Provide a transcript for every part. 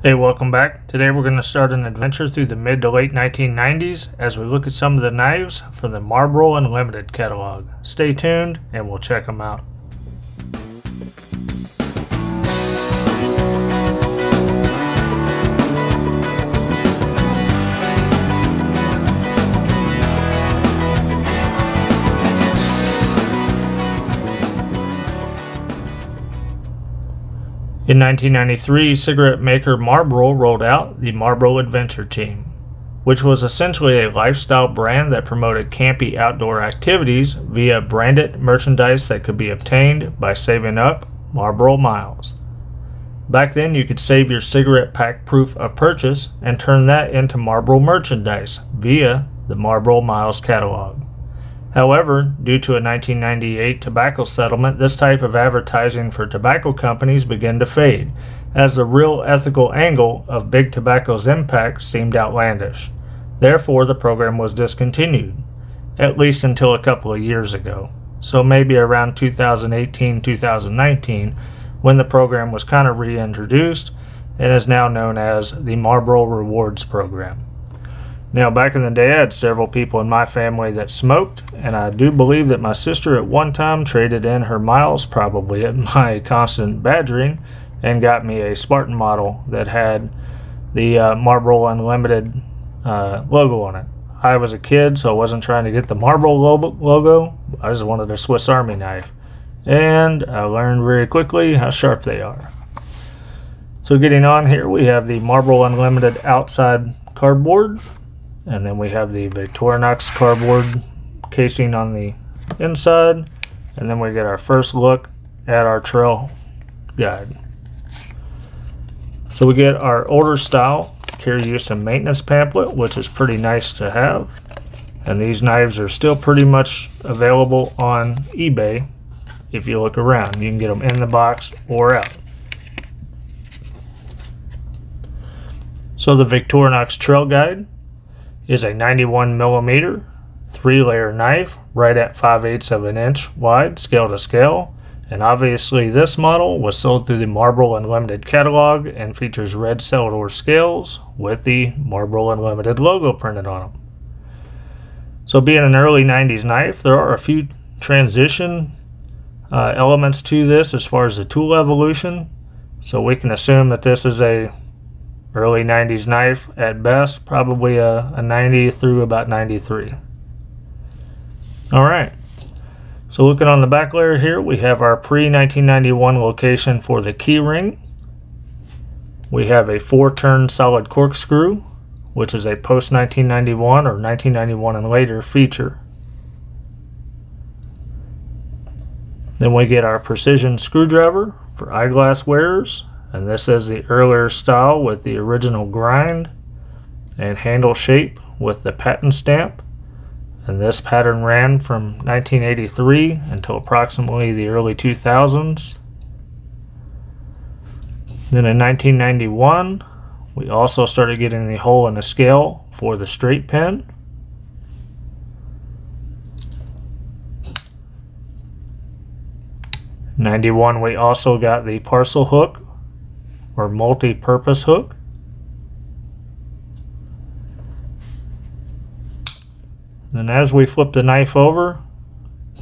Hey, welcome back. Today we're going to start an adventure through the mid to late 1990s as we look at some of the knives from the Marlboro Unlimited catalog. Stay tuned and we'll check them out. In 1993, cigarette maker Marlboro rolled out the Marlboro Adventure Team, which was essentially a lifestyle brand that promoted campy outdoor activities via branded merchandise that could be obtained by saving up Marlboro miles. Back then, you could save your cigarette pack proof of purchase and turn that into Marlboro merchandise via the Marlboro Miles catalog. However, due to a 1998 tobacco settlement, this type of advertising for tobacco companies began to fade, as the real ethical angle of Big Tobacco's impact seemed outlandish. Therefore, the program was discontinued, at least until a couple of years ago. So maybe around 2018-2019, when the program was kind of reintroduced and is now known as the Marlboro Rewards Program. Now, back in the day, I had several people in my family that smoked, and I do believe that my sister at one time traded in her miles, probably at my constant badgering, and got me a Spartan model that had the Marlboro Unlimited logo on it. I was a kid, so I wasn't trying to get the Marlboro logo. I just wanted a Swiss Army knife. And I learned very quickly how sharp they are. So getting on here, we have the Marlboro Unlimited outside cardboard. And then we have the Victorinox cardboard casing on the inside. And then we get our first look at our trail guide. So we get our older style carry use and maintenance pamphlet, which is pretty nice to have. And these knives are still pretty much available on eBay if you look around. You can get them in the box or out. So the Victorinox trail guide is a 91mm 3-layer knife right at 5/8 of an inch wide, scale to scale, and obviously this model was sold through the Marlboro Unlimited catalog and features red Celador scales with the Marlboro Unlimited logo printed on them. So being an early 90s knife, there are a few transition elements to this as far as the tool evolution, so we can assume that this is a early 90s knife at best, probably a 90 through about 93. Alright, so looking on the back layer here, we have our pre-1991 location for the key ring. We have a 4-turn solid corkscrew, which is a post-1991 or 1991 and later feature. Then we get our precision screwdriver for eyeglass wearers. And this is the earlier style with the original grind and handle shape with the patent stamp. And this pattern ran from 1983 until approximately the early 2000s. Then in 1991, we also started getting the hole in the scale for the straight pin. In 91, we also got the parcel hook or multi-purpose hook. Then as we flip the knife over,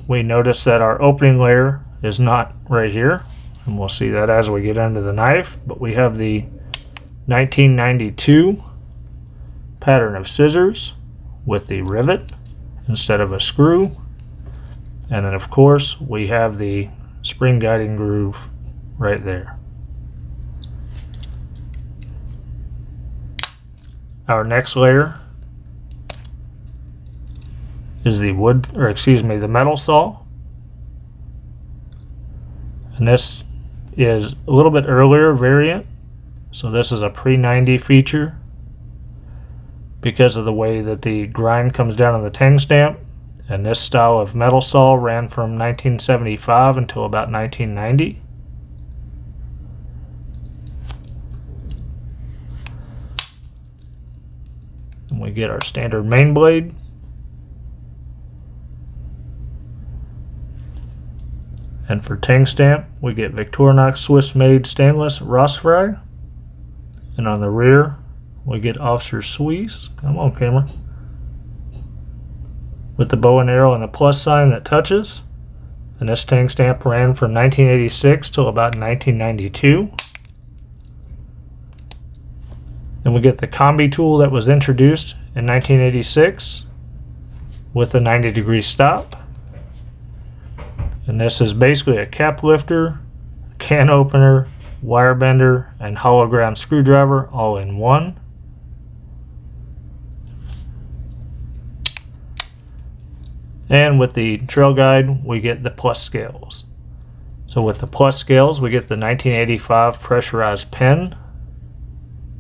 we notice that our opening layer is not right here, and we'll see that as we get into the knife, but we have the 1992 pattern of scissors with the rivet instead of a screw, and then of course we have the spring guiding groove right there. Our next layer is the the metal saw. And this is a little bit earlier variant. So this is a pre-90 feature because of the way that the grind comes down on the tang stamp. And this style of metal saw ran from 1975 until about 1990. And we get our standard main blade. And for tang stamp, we get Victorinox Swiss made stainless Rossfry. And on the rear, we get Officer Suisse. Come on, camera. With the bow and arrow and the plus sign that touches. And this tank stamp ran from 1986 till about 1992. Then we get the combi tool that was introduced in 1986 with a 90-degree stop. And this is basically a cap lifter, can opener, wire bender, and hologram screwdriver all in one. And with the trail guide, we get the plus scales. So with the plus scales, we get the 1985 pressurized pen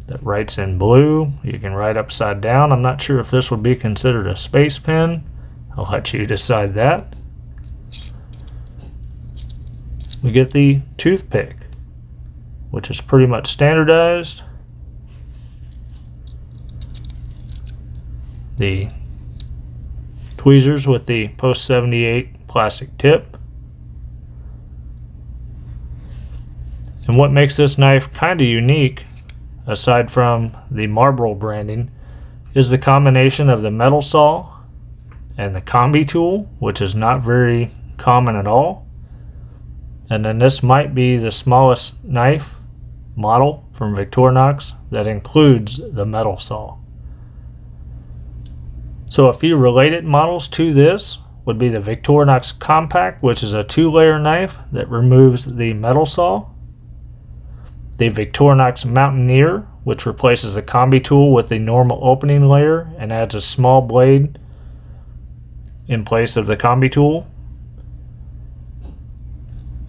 that writes in blue. You can write upside down. I'm not sure if this would be considered a space pen. I'll let you decide that. We get the toothpick, which is pretty much standardized. The tweezers with the post 78 plastic tip. And what makes this knife kind of unique, aside from the Marlboro branding, is the combination of the metal saw and the combi tool, which is not very common at all. And then this might be the smallest knife model from Victorinox that includes the metal saw. So a few related models to this would be the Victorinox Compact, which is a 2-layer knife that removes the metal saw. The Victorinox Mountaineer, which replaces the combi tool with the normal opening layer and adds a small blade in place of the combi tool.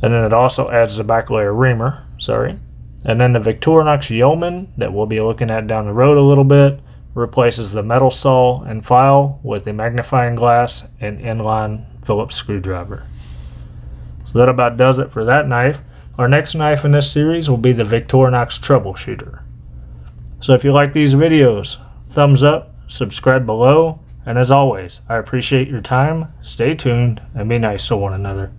And then it also adds the back layer reamer, And then the Victorinox Yeoman that we'll be looking at down the road a little bit replaces the metal saw and file with a magnifying glass and inline Phillips screwdriver. So that about does it for that knife. Our next knife in this series will be the Victorinox Troubleshooter. So if you like these videos, thumbs up, subscribe below, and as always, I appreciate your time. Stay tuned and be nice to one another.